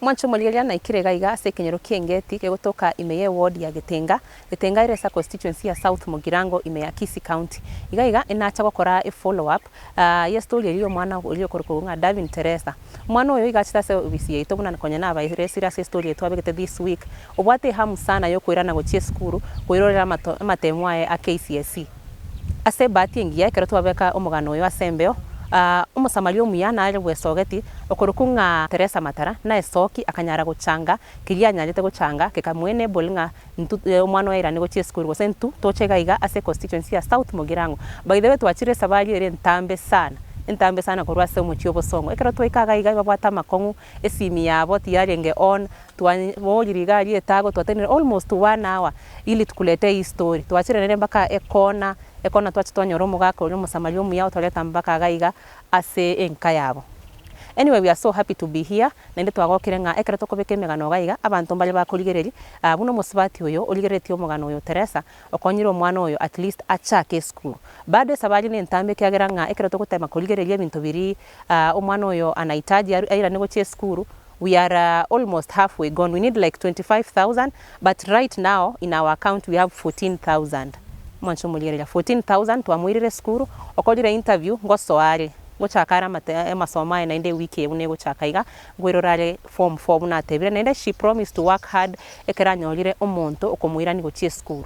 Mwancho Moligeria na ikirega iga sekenyero kiengeti kegotoka imeye ward ya Gitenga TERESA constituency ya South Mugirango imeye Kisii County iga inacha gukora a follow up ya story iliyo mwana iliyo korukunga DAVIN TERESA mwana oyo igachita se obisi yeto buna konya na bairesi se story yeto abegete this week obwate hamu sana yo kwirana gochie skuru kwirorera matemwae a KCSE ase bati ngiya kero twabeka omugano oyo asembeo umusamalio muyana ari wesogeti okurukunga TERESA matara na esoki akanyara guchanga kiria nyarete guchanga kekamwene bolinga omwana wa irani gochie skuru gosentu tochega iga ase constituency ya South Mugirango by the way twachire sabali ere ntambe sana korwa se omochio bosongo ekero twaikaga iga babwata makongu esimi yabo tiarenge on twanyiriga ari etago twatenere almost 1 hour ili tukulete hii story twachire nere mpaka ekona twachitonyoro mugaka uri musamalio muyao toleta mpaka gaiga ase INKA yabo. Anyway, we are so happy to be here. Nende twagokire nga ekera tokobeke megano gaiga abantu mbali bakoligereri buno musibati oyo oligereti omugano oyo TERESA okonyiro omwana oyo at least achake school. Bado sabali ne ntambe kyagera nga ekera tokotema koligereri ebintu biri omwana oyo anahitaji aira negochie school. We are almost halfway gone. We need like 25,000 but right now in our account we have 14,000. Mwancho Moligeria 14,000 twamwirire skuru okolire interview ngosoare gochakara masomae na inde wiki une gochakaiga gwirorare form na tebire na inde she promised to work hard ekeranyolire omonto okomwira ni gochie skuru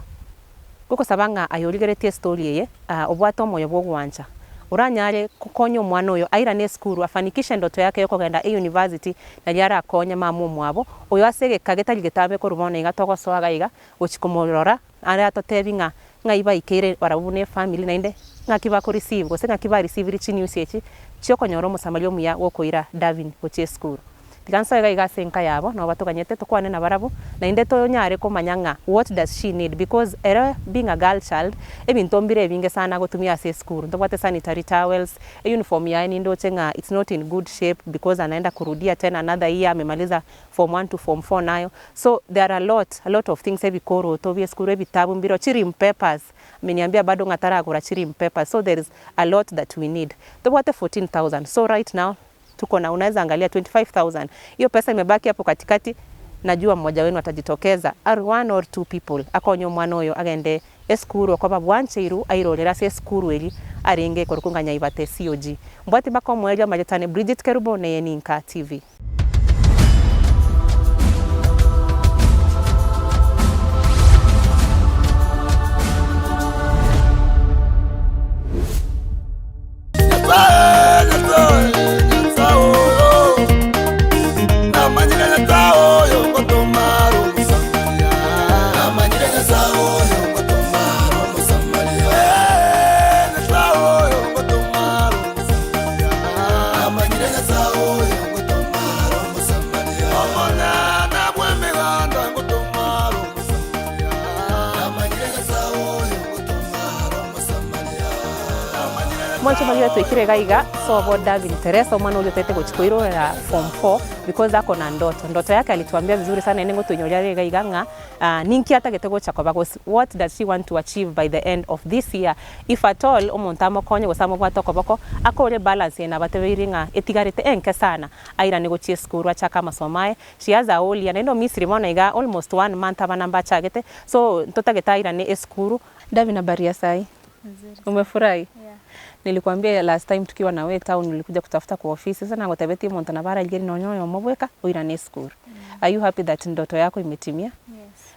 goko sabanga ayoligeretie story ye obwato moyo bwogwancha uranyare kukonyo mwana oyo aira ne skuru afanikishe ndoto yake yo kugenda university na liara akonya mamu mwabo oyo asege kageta ligetambe ko rubona iga togosoaga iga gochikomorora ari atotebinga ngaiba ikere barabune family na inde ngakiba ko receive gose ngakiba receive richi news yechi cyokonyoro musamalio muya wokoira DAVIN gochie school tikanso iga INKA yabo no batuganyete tukwane na barabu na inde to nyare ko manyanga what does she need because being a girl child ebintombire binge sana gotumia ase school ndobate sanitary towels uniform ya ndo chenga it's not in good shape because anaenda kurudia tena another year amemaliza form 1 to form 4 nayo so there are a lot of things ebi koro to school ebitabu mbiro chirim papers ameniambia bado ngatara agura chirim papers so there is a lot that we need ndobate 14,000 so right now tuko na unaweza angalia 25,000 hiyo pesa imebaki hapo katikati najua mmoja wenu atajitokeza are 1 or 2 people akonyo mwana oyo agende eskuru kwa bwanche iru airorera se eskuru eli arenge korukunganya ibate COG mbwati bako mweja majetane Bridget Kerubo na INKA TV. Mwancho Moligeria twikire gaiga so about DAVIN TERESA omwana uyo tete gochikoirora form 4 because ako na ndoto yake alituambia vizuri sana nengo tunyoria gaiga nga ninki atagete gochako because what does she want to achieve by the end of this year if at all omontamo konye gosamo bwatoko bako akore balance na batebiringa etigarete enke sana aira negochie skuru achaka masomae she has a whole year ndo misri mona iga almost 1 month abanamba chagete so ntotageta ira ne skuru DAVIN abaria sai umefurahi nilikwambia last time tukiwa na wewe town nilikuja kutafuta kwa ofisi sasa na gotabeti montana bara igeri nonyoyo mobweka oira ne school are you happy that ndoto yako imetimia? Yes,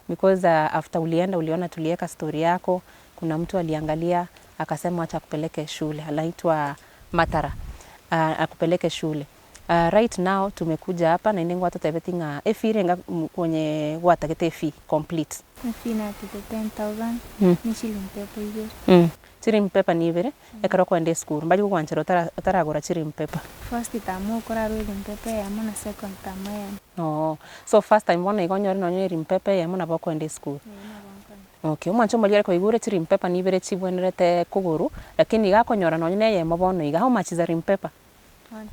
because after uliona tulieka story yako kuna mtu aliangalia akasema acha kupeleke shule anaitwa Matara akupeleke shule right now tumekuja hapa na inengo atabeti nga efirenga kwenye watakete fee complete fina 10,000 ni shilingi pepa hiyo chirim pepa ni ibere ekaro kwende school mbali kwanchero taragora chirim pepa first time ukora rwiri pepa ya mona second time ya oh so first time bona igonyori nonyeri pepa ya mona bako kwende school okay Mwancho Moligeria ko igure chirim pepa ni ibere chibwenerete kuguru lakini igakonyora nonyene ye mabono iga how much is a rim pepa 1,000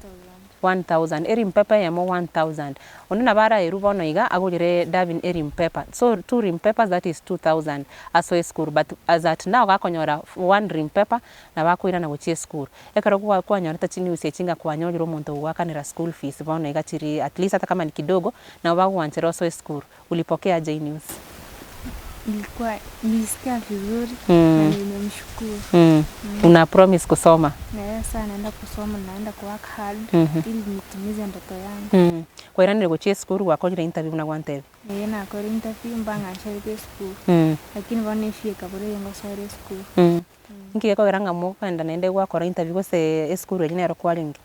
1000 erim pepper yamo 1000 onuna bara eruba no iga agulire DAVIN erim pepper so 2 rim peppers that is 2000 aso school but as at now gakonyora 1 rim pepper na bakwira na guchie school ekaro kwa nyora tachini usechinga kwa nyoro muntu gwakanira school fees bono iga chiri at least hata kama ni kidogo na bagwanchero so school ulipokea J News Ilikuwa nisikia vizuri na nimemshukuru. Una promise kusoma? Na sasa naenda kusoma, naenda ku work hard ili nitimize ndoto yangu. Kwa ira nile guchie school wakonyira interview na gwantebe? Na kwa interview mbanga nshirike school. Lakini bone fika bure yengo sare school. Nki ko iranga mo kwenda nende gwa kora interview gose school eri nero kwa lingi.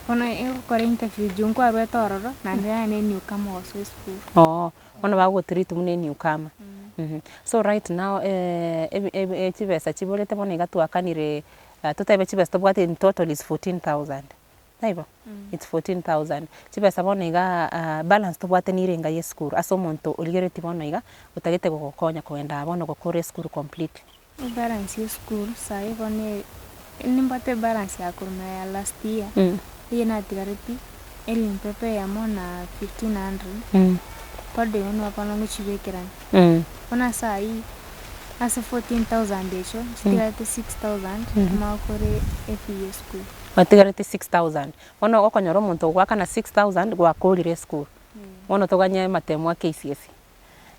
Ono kora interview jungu arwe tororo na ndaya ne newcomer wa school. Ono bago treat mune newcomer. So right now chibesa chibolete bona igatuakanire tutebe chibesa tobwate in total is 14,000 naibo it's 14,000 chibesa bona iga balance tobwate nirenga ye school aso monto uligereti bona iga utagete gukonya kwenda bona gukore school complete balance ye school sai bone nimbate balance ya kuruna ya last year yena tigareti elim pepe ya mona 1500 pade wenu hapana nguchibekerani ona sai asa 14,000 desho stigarete 6,000 makore FE school matigarete 6,000 ona okonyoro muntu gwaka na 6,000 gwakurire school ona toganya matemwa KCSE.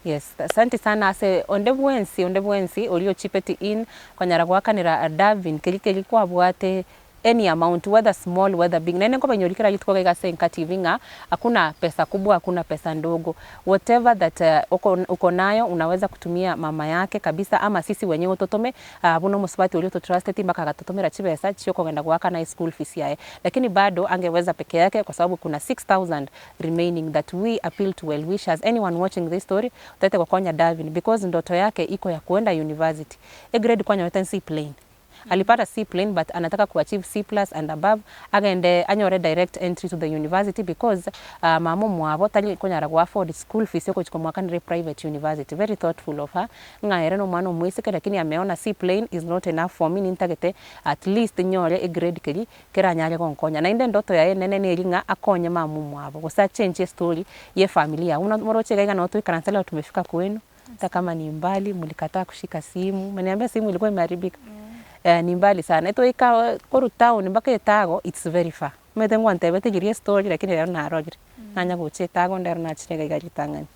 Yes, asante sana ase ondebwensi olio chipeti in konyara gwakanira DAVIN kili kwa bwate any amount whether small whether big nene ko banyolikira yitwa ga INKA TV nga hakuna pesa kubwa hakuna pesa ndogo whatever that uko nayo unaweza kutumia mama yake kabisa ama sisi wenyewe utotome buno musibati ulio to trusted mpaka gatotomera chibesa chio kogenda gwaka na school fees yae lakini bado angeweza peke yake kwa sababu kuna 6,000 remaining that we appeal to well wishers anyone watching this story utate kwa konya DAVIN because ndoto yake iko ya kuenda university grade kwa nyoten C plain alipata C plain but anataka kuachieve C+ and above agende anyore direct entry to the university because mamo mwabo tali konyara gwa afford school fees yoko chikomwakanire private university very thoughtful of her ngaere no mwana mwisike lakini ameona C plain is not enough for me nintagete at least nyore grade keli keranyale konkonya na inde ndoto ya nene neringa akonye mamo mwabo gusa change story ye familia una moroche gaiga no tuikansela tumefika kwenu hata kama ni mbali mlikataa kushika simu mniambia simu ilikuwa imeharibika ni mbali sana ito ika koru town mpaka etago it's very far metengwa ntebete girie story lakini leo na rogire nanya guche etago ndero na chirega gari tangani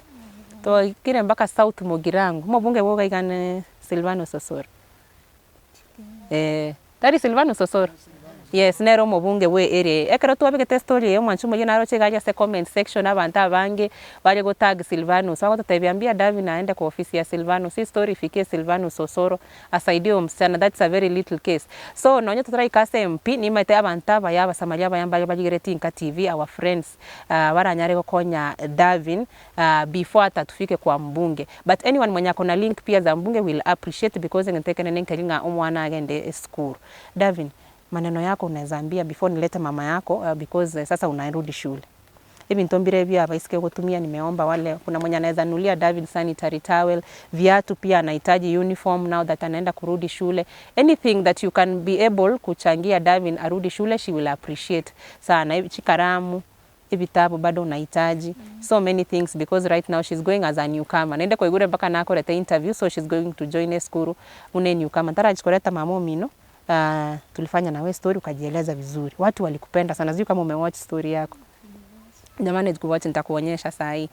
to kire mpaka south Mogirango mobunge woga igane Silvano Sosoro tari Silvano Sosoro yes nero mobunge we ere ekero twabigete story yo mwanchumo yina roche gaja se comment section abantu abange bali go tag Silvano so tutabiambia DAVIN aende kwa ofisi ya Silvano si story ifikie Silvano Sosoro asaidie msichana that's a very little case so nonye tutrai kase MP ni mate abantu abaya basamaria bayamba bagireti INKA TV our friends baranyare go konya DAVIN before atatufike kwa mbunge but anyone mwenye akona link pia za mbunge will appreciate because ngetekene nenkelinga omwana agende school DAVIN maneno yako unaweza ambia before nilete mama yako because sasa unarudi shule. Hivi ntombire bia abaisike kutumia nimeomba wale kuna mwenye anaweza nulia DAVIN sanitary towel, viatu pia anahitaji uniform now that anaenda kurudi shule. Anything that you can be able kuchangia DAVIN arudi shule she will appreciate. Sana hivi chikaramu vitabu bado unahitaji so many things because right now she's going as a newcomer. Nende kwa igure mpaka nako leta interview so she's going to join a school une newcomer. Tara chikoreta mamo mino tulifanya na wewe story ukajieleza vizuri. Watu walikupenda sana. Sijui kama umewatch story yako. Jamani tukuwatch nitakuonyesha saa hii.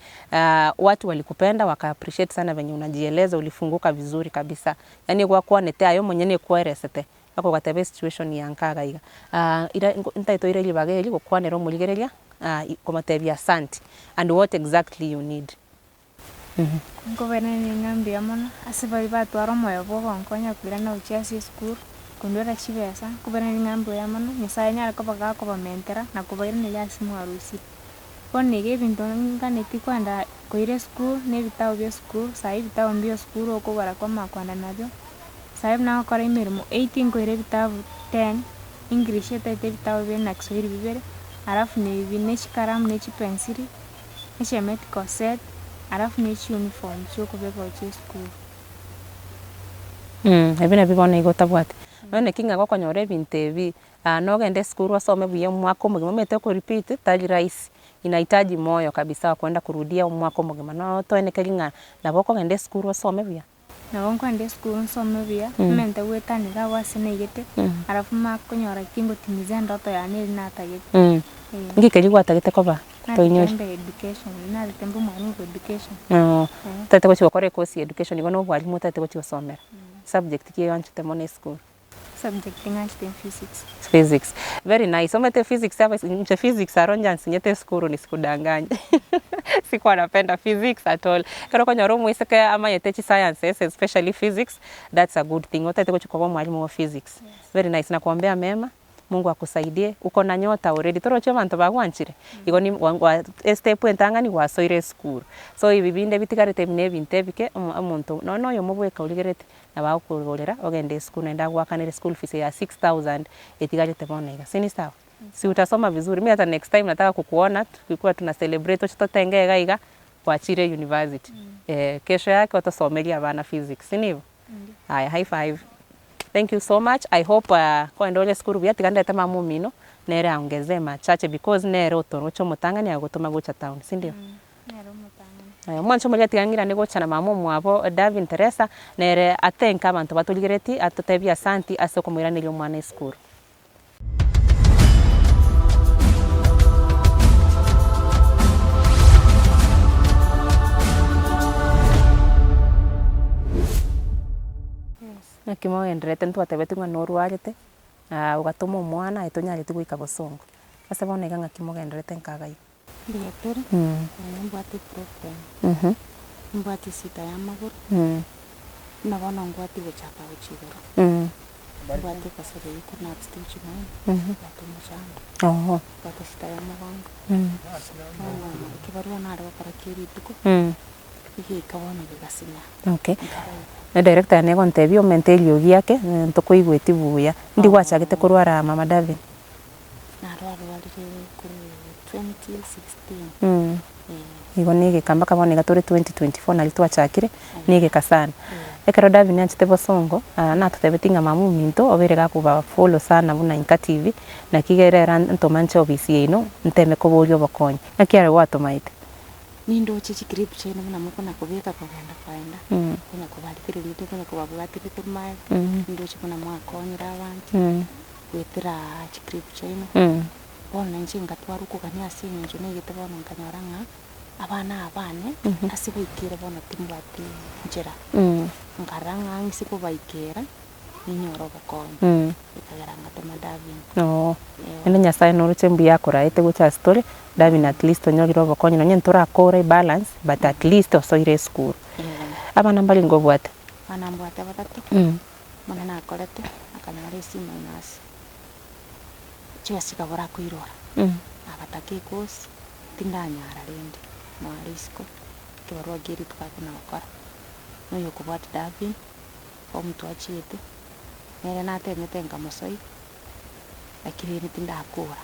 Watu walikupenda waka appreciate sana venye unajieleza ulifunguka vizuri kabisa. Yaani kwa kuwa netea yo mwenyewe kwa resete. Ako gatebe situation ya nkaga iga. Ira ntaito ire libage ili kwa nero muligerelia kwa matebi asante and what exactly you need. Ngobena ni ngambi amona asibali batu aromoyo bobo nkonya kwirana uchiasi school. Kundora chibesa kubera ningambo ya mano nisanya akabaga ko bamentera na kubaira ni yasimu arusi kone gebinto nganeti kwanda koire school ne bitao bya school sai bitao mbio school oko bara kwa makwanda nabyo sai na ko re mirimo 18 koire bitao 10 English tete bitao bya na Kiswahili bibere alafu ni binechi karamu nechi pensili nechi medical set alafu nechi uniform choko beba cha school ebina bibona igota bwate none kinga gokonyore bintu ebi no gende skuru asome buye mwaka mugima mete ku repeat tali rahisi, inahitaji moyo kabisa kwenda kurudia mwaka mugima no toeneke kinga naboko gende skuru asome buya nabonko ende skuru nsome buya mente gwetanira wasinegete arafu makonyora kingotimiza ndoto yani linatagete ngikeri gwatagete koba toinyo education na tembo mwalimu education tate gochi gukora course education igo no bwalimu tate gochi gusomera subject ki yanchite mone school subject ngachite physics very nice omete physics hapa nje physics aronja nsinyete school ni sikudanganya sikuwa napenda physics at all kero konyoro muiseke ama yetechi sciences especially physics, that's a good thing tate gochi kwa mwalimu wa physics very nice na kuombea mema Mungu akusaidie uko na nyota already toroche abantu bagwanchire igo ni step entangani wasoire school so ibibinde bitigarete bine bintebike umuntu no yo mubweka uligerete na bakurorera ogende school nenda gwakanire school fees ya 6000 etigarete bonega sini sawa si utasoma vizuri mimi hata next time nataka kukuona tukikuwa tuna celebrate tutotenge gaiga kuachire university kesho yake utasomelia bana physics sinivo haya high five. Thank you so much. I hope kwa ndole skuru bya tiganda tema mumino nere aongeze machache because nere otorocho mutangani agotoma gocha town si ndio nero mutangani mwancho muri tigangira ni gocha na mamu mwabo DAVIN TERESA nere atenka abantu batuligereti atotebya asanti asoko mwiranira umwana skuru nakimo endrete ntwatebete ngwa norwarete ugatuma umwana etonyarete gwika bosongo ase bonega ngakimo endrete nkagayo Liatura, mbwate problem, mbwate sita ya maguru, nabona ngwate gochaka gochigoro, mbwate kasere yuko na stitch mine, mbwate mushamba, mbwate sita ya mugongo, kibarua naro para kiri tuko, iki kabona bigasinya. Okay. Na director ne gontebio mentelio giake ntoko igweti buya ndi gwachagete kurwara mama DAVIN narwarire kuri 2016 igo nige kamba kabone gatore 2024 nali twachakire nige kasana ekero DAVIN anchite bosongo na tutebetinga mamu minto obere gakuba follow sana buna INKA TV na kigerera ntomanche obisi ino nteme kobolyo bokonye nakiare watomaite nindo chichi grip chene muna muko na kubeka kugenda kwaenda kuna kubalikire lite kuna kubabwatire kumaya nindo chikuna mwakonyira abantu wetira chigrip chene bona nchinga twaruko kanya sinje negete bona nkanyaranga abana asibikire bona timbati njera nkaranga ngisiko baikera ninyoro bokonye ikagaranga tema DAVIN ene nyasaye noruche mbi yakora ete gocha story DAVIN at least onyogiro bokonye no nyentura akora balance but at least osoire school abana mbali ngobwate bana mbwate batatu mwana nakorete akanyara isiminasi chesika bora kuirora abatake kosi tindanyara rende marisko kibarua giri tukakuna bakora no yokubwate DAVIN omuntu achite nere natemete ngamusoi lakini tindakura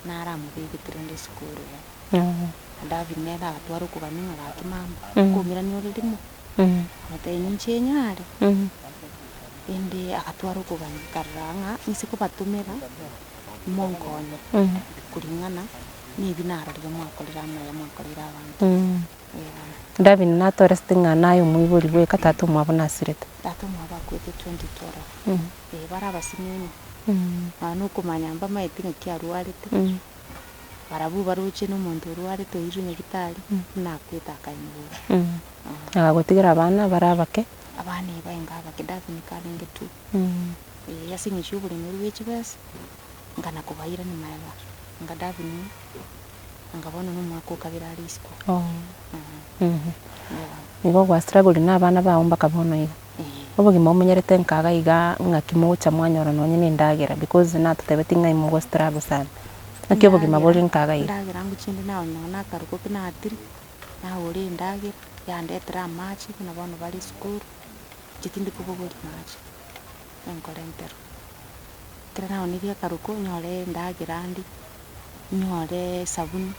naramubigi trende skuru DAVIN nera atwara kubaninga bakimamba kumira ni olimo muteni nchenyare ende akatwara kubankaranga nisiko batumira monkonye kulingana ni binara ryo mwakolera na mwakolera abantu DAVIN na torestinga nayo muiburi we katatu mwabona sirete tatu mwabakwete 2012 bara basimini anu kumanyamba maitinga kiarwarite barabu baruche no muntu urwarite irinye gitari nakwita akanyura agotigira abana barabake abana bainga bakidavini kalenge tu yasingishu buri muri wechibase ngana kubaira ni maiba ngadavini ngabona no mwako kabira risko nigo gwa struggle na abana baomba kabono iga obogi momenyerete nkaga iga ngakimocha mwanyoro no nyine ndagera because na tutebetinga imugo struggle sana nakyo bogi maboli nkaga iga ndagera nguchinde nawo nona karuko kina atiri na uri ndagera yandetra machi kuna bano bali school chitindi kubogoli machi enkolentero kira nawo nibya karuko nyore ndagera ndi nyore sabuni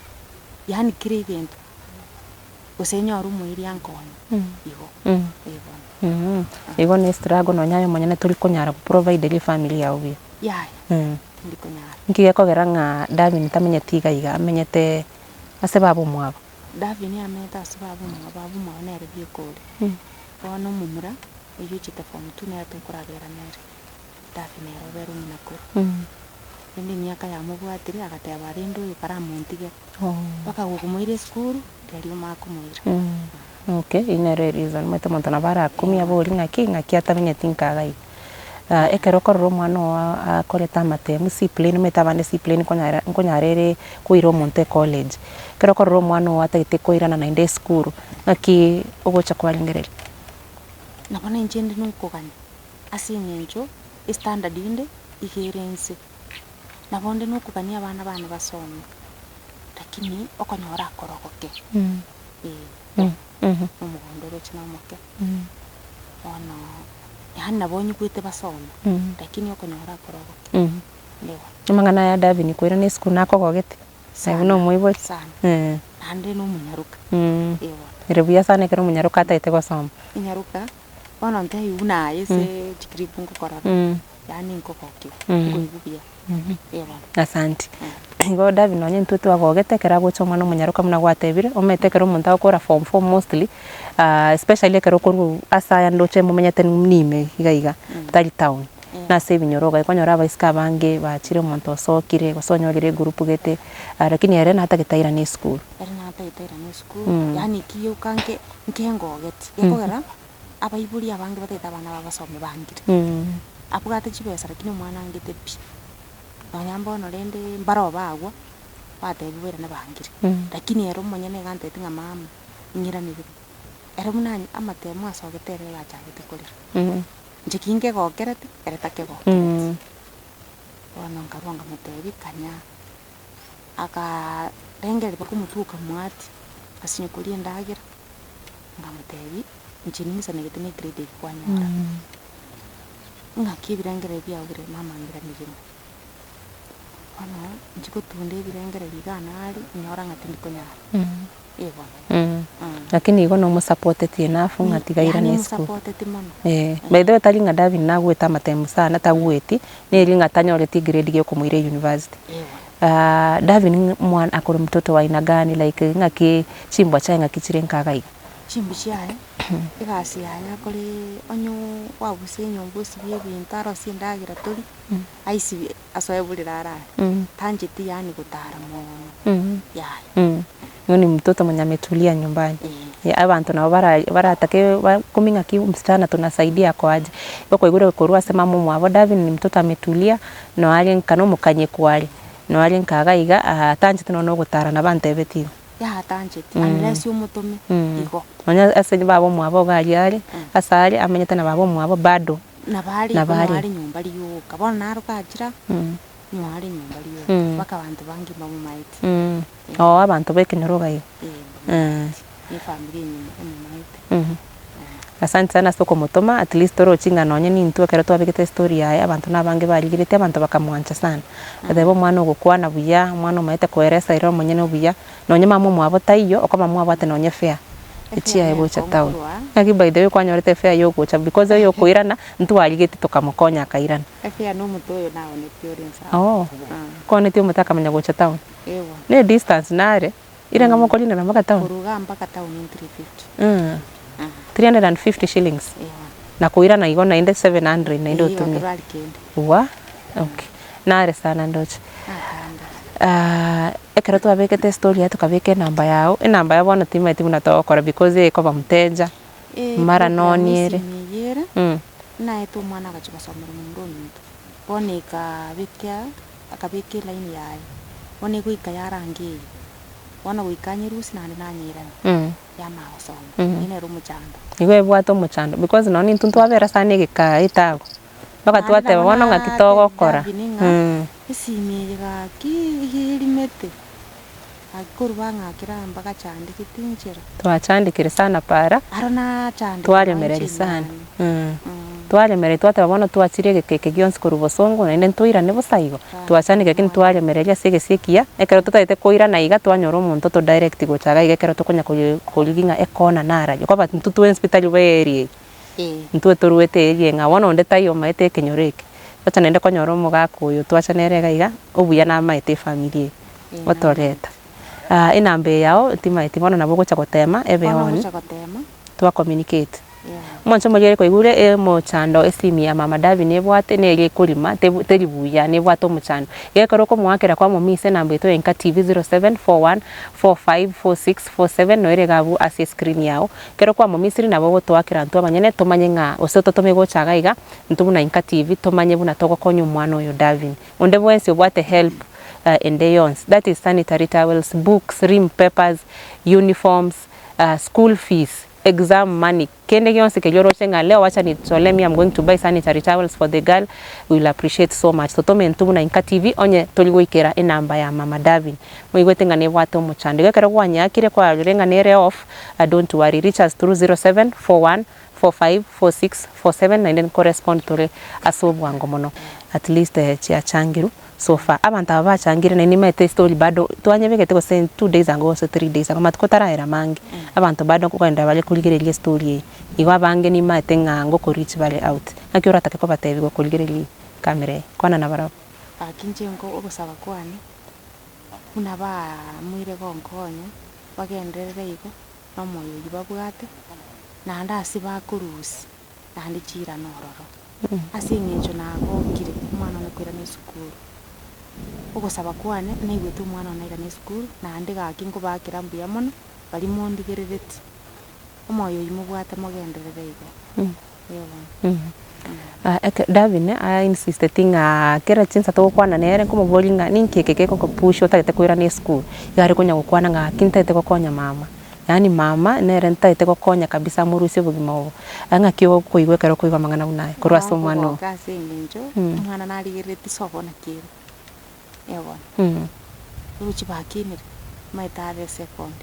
yani kire ibintu usenyoru mwiri ankonyo igo igo ni struggle no nyayo monyene turi kunyara provide the family yao bi yaya ndi kunyara nkiye kogera nga Davin tamenyete igaiga amenyete ase babo mwabo Davin ameta ase babo mwabo nere byekore ono mumura eyuchite form 2 nere tukuragera nere Davin ero beru minakuru ndi myaka ya mubwatiri agateba rendo ikaramuntige baka gukumuire school rero makumwira okay inere reason mwete muntu na bara kumia bori ngaki atamenyete inkagai ekero kororo mwana wa akoreta matemu si plane metabane si plane konyarere kuira omonto college kero kororo mwana wa atagite kuirana na inde school ngaki ogocha kwalingereri nabona injende nukoganya asinyenjo standard inde igerense nabonde nukoganya abana bana basoma lakini okonyora akorogoke omugondoro chinamoke ono yani nabonye kwite basoma lakini okonyora akorogoke ndewa mangana ya Davin kwira ni school nako gogete sai no moibo sana ande no munyaruka ewa rebuya sana kero munyaruka ataite gosoma inyaruka ono nte yuna ese chikripu ngokorora yani nkokokyo ngoibubia ewa asante go Davin onye ntutu agogete kera gocha mwana munyaruka muna gwatebire ometekero omuntu akora form 4 mostly especially kero koru asaya ndoche mumenyete nime igaiga tari town na save nyoroga ikonyora abaiska bange bachire omuntu osokire gosonyogire group gete lakini ere nata gitaira ni school yani kiyo kanke nkengogete yakogera abaiburi abange bateta abana babasome bangire apugate chibesa lakini omwana angete pi banyambo no rende mbaro bagwa batebwera na bangire lakini ero monyene gantete nga mama nyiranire ero munani amatemu asogetere bachagete kurira njikinge gokerete ereta kego wana nkarwanga mutebi kanya aka rengere bakumutuka mwati asinye kuri ndagira ngamutebi nchininisa negetene grade kwanyara ngakibirengere byagire mama ngiranire ano njiko tunde birengere biganari nyora ngatindi konyara lakini igo no mo supported enough ngatigaira ni school supported mono by the way talinga Davin na gweta matemu sana tagweti ni linga tanyoreti grade gyo kumwire university Davin mwana akoro mtoto wa aina gani like ngaki chimbwa cha ngaki chirenkaga iga chimbi chaye igasi yaya kuri onyo wabusenyo mbusi byebintaro sindagira turi aisi asoebulira ara tanjiti yani gutara mono yaya ni mtoto mwenye ametulia nyumbani abantu nao baratake kuminga ki msichana tunasaidia kwa aje bako igure korua sema mumu abo Davin ni mtoto ametulia no ali nkano mukanye kwali no ali nkaga iga tanjiti no gutara na bantebeti ya tanjiti unless umutume igo onya asenye babo mwabo gali asali amenyete na babo mwabo bado na bali nyumba liyo kabona naruka ajira mwari nyumba liyo baka bantu bangi bamu maiti abantu bekenyoroga iyo ni family nyumba maiti asante sana soko mutoma at least oro chinga nonye ni ntu akera twabigete story yae abantu nabange barigirite abantu bakamwancha sana adebo mwana ogukwana buya mwana maite koeresa iro monyene buya nonye mamu mwabo taiyo okoma mwabo ate nonye fair ichia ebo cha town ngaki by the way kwanyorete fair yo gocha because yo koirana ntu arigite tukamukonya akairana fair no mutoyo nawo ne pure kone tio mutaka menya gocha town ewa ne distance nare ire ngamo kolina na mpaka town kuruga mpaka town ni 350 350 shillings na kuira na igona inde 700 na inde utumia wa okay nare sana ndoche ekero twabekete story ya tukabeke namba yao namba yabo na timu etimu natokora because eko bamteja mara noniere na eto mwana agachibasomera mundu muntu boneka bekya akabeke line yayo one guika yarangi wana guikanyirusi nande nanyirana ya maosoma ine rumuchanda igwe bwato muchanda because noni ntuntu abera sana gika itago baka twate babona ngakitogo kora isimira ki hirimete akurwa ngakira mpaka chandikite injira twachandikire sana para arona chandi twaremereri sana twale twate bono twachire gikeke gionsi kurubosongo na inde ntuira ne busaigo twachane geke ntwale mereria sege sekia ekero tutaite koira na iga twanyora omonto to direct gochaga igekero tukonya kuliginga ekona nara yo kwaba ntutu hospital weri ntuwe toruete eri nga wono nde tayo maete kenyoreke twachane nde konyora omugako uyu twachane rega iga obuya na maete family otoreta inambe yao timaiti bono nabo gocha gotema ebe on twa communicate mwancho mugere ko igure mochando esimi ya mama Davin ebwate nege kulima teribuya nebwato mochando gekoro ko mwakera kwa momise nambe to INKA TV 0741454647 no ere gabu asi screen yao kero kwa momisiri nabo gotwakira ntu abanyene tomanye nga osoto tome gochaga iga ntu na INKA TV tomanye buna togo konyu mwana oyo Davin onde bwensi obwate help in the yons that is sanitary towels, books, rim papers, uniforms, school fees, exam money. Kende yonsi ke yoro chenga leo wacha ni tolemi I'm going to buy sanitary towels for the girl. We will appreciate so much. So tome ntumu na INKA TV onye toligwikera enamba ya mama Davin. Mwigwetenga ne wato muchande. Gekera kwanya akire kwa renga nere off. Don't worry. Reach us through 0741454647 and then correspond to asobu angomono. At least chia changiru. So far abantu abachangire na nimete story bado twanyebegete ko send 2 days ago so 3 days ago matukotara era mangi abantu bado kwenda bale kuligereria story iwa bange ni mate ngango ko reach bale out akiora take ko batebi ko kuligereria kamera kwana na bara akinje ngo ogusaba kwani una ba mwire gonkonyo bagenderere iko no moyo yibabwate na ndasi bakurusi na ndichira nororo asinginjo nago kire mwana no kwira ni sukuru ogosaba kwane naigwete umwana onaira ni school na ndiga kingo bakira mbuya mono bali mondigerereti omoyo imubwate mogenderere igo Davin I insisted kera chinsa to kwana nere komo bolinga ninkeke ko pusho tagete koira ni school yari konya gukwana nga kinta te konya mama yani mama nere ntaite konya kabisa murusi bugima obo anga kiyo koigwe kero koigwa mangana unaye kurwaso mwano kasi nginjo mwana naligereti sobona kire ewa uchi bakini maitare second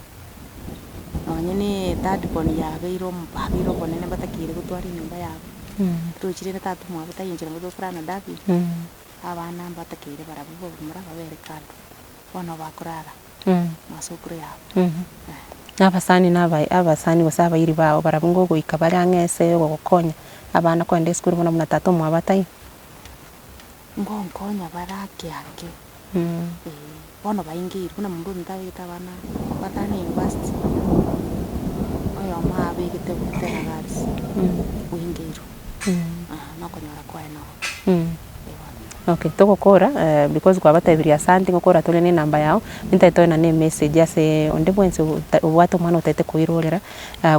onyene third born ya beiro mbabiro bonene batakire gutwari nyumba yabo tuchire tatu mwa batayinjira ngo frana David abana batakire barabubo mura babere kando bono bakurara masukuru yabo abasani nabai abasani basaba iri bawo barabungo go ikabara ngese go konya abana kwende skuru bona muna tatu mwa batai ngonkonya barakyake bono baingiri kuna mundu ntagita bana batani university oyo mabe gite butera gars uingiru nakonyora kwa eno okay toko kora because kwa batabiria asante ngokora tole ni namba yao nitaitoa na ne message ase onde bwense watu mwana utaite kuirorera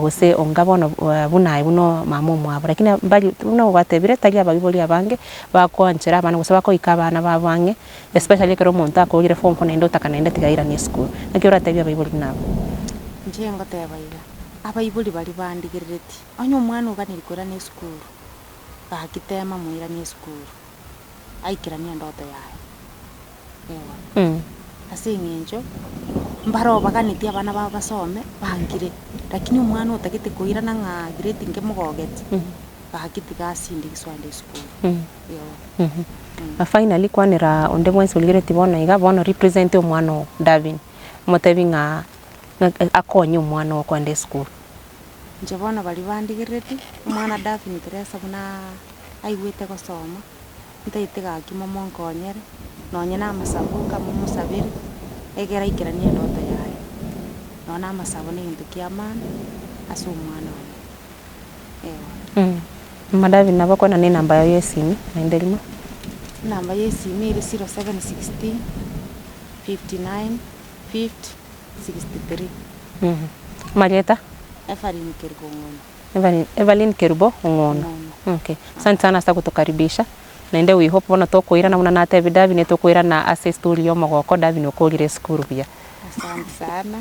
gose ongabono bunayi buno mamo mwabo lakini mbali uno batebire tali abagiboli abange bakonchera abana gose bakoika abana babange especially kero monto akogire form for nendo takanenda tigaira ni school nakira tabia abagiboli nabo njengo tebaira abagiboli bali bandigireti onyo mwana uganirikora ni school bakitema muira ni school aikirania ndoto yayo asinginjo mbaro baganitia abana baba basome bangire lakini umwana utagite kuira na nga grade nge mugogeti bakiti gasindi Kiswahili school finally kwanera onde mwensi uligire tibona iga bono represent umwana Davin motevinga akonye umwana wo kwende school nje bona bali bandigireti umwana Davin TERESA buna aiwete gusoma ntaitega kimo monkonyere nonye na masabuka mumusabire egera ikirania ndoto yayo nona masabo ni kintu kiamana asu mwana Davin nabako na ni namba ya yesimi naendelima namba yesimi iri 0716 59 50 63 Marieta Evelyn Kerubo ngono Evelyn Kerubo ngono okay asante sana sasa kutukaribisha nende we hope bona tokoira na una te Davin tokoira na access story yo magoko Davin okolire skuru pia asante sana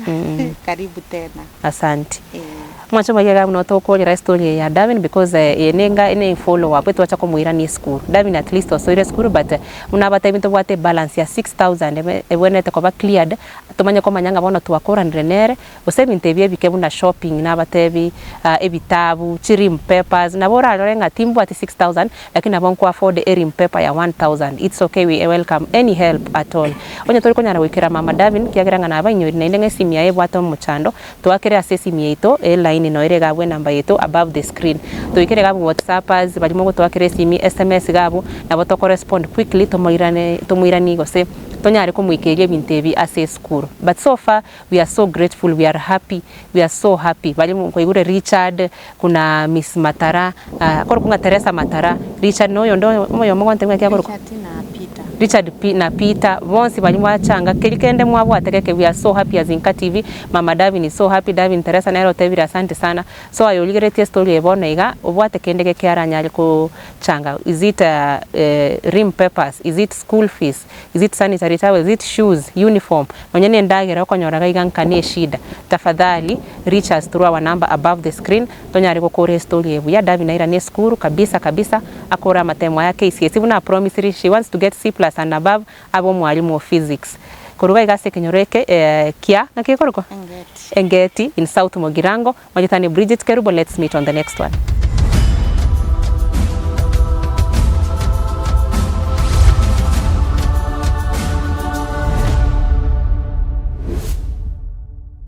karibu tena asante mwacho bayaga no to ko ira story ya Davin because enenga ene follow up wetu acha kumwira ni school Davin at least also ira school but munabata bintu bwate balance ya 6000 ebwene te ko ba cleared tumanye ko manyanga bono twakora nrenere usebinte bye bike buna shopping nabatebi ebitabu chirim papers na bora lorenga timbu at 6000 lakini abon ko afford erim paper ya 1000 it's okay we welcome any help at all onye tori ko nyara wikira mama Davin kiageranga na abanyo na indenge simia ebwato muchando twakere asesimi yeto line no ire gabwe number yeto above the screen tuikere gabo WhatsAppers balimo go twakere simi SMS gabo nabo to correspond quickly tumuirani gose tonyare kumwikerie bintebi as a school but so far we are so grateful, we are so happy balimo ko igure Richard kuna Miss Matara koro kunga TERESA Matara Richard noyo ndo moyo mgonte ngake akoro Richard na Peter bonsi balimo achanga kelikende mwabo atekeke we are so happy as INKA TV mama Davin is so happy Davin TERESA nairo tebira asante sana so ayoligere story ebona iga obwate kendege kyaranyali ko changa is it rim papers, is it school fees, is it sanitary towels, is it shoes, uniform onyene ndagera okonyoraga igankane shida tafadhali reach us through our number above the screen tonyari ko kore story ebu ya Davin naira ne school kabisa akora matemo yake KCSE buna promise she wants to get C+ and above abo mwalimu of physics kuruga igase kenyoreke kia na kikoruko engeti in South Mogirango majitani Bridget Kerubo. Let's meet on the next one.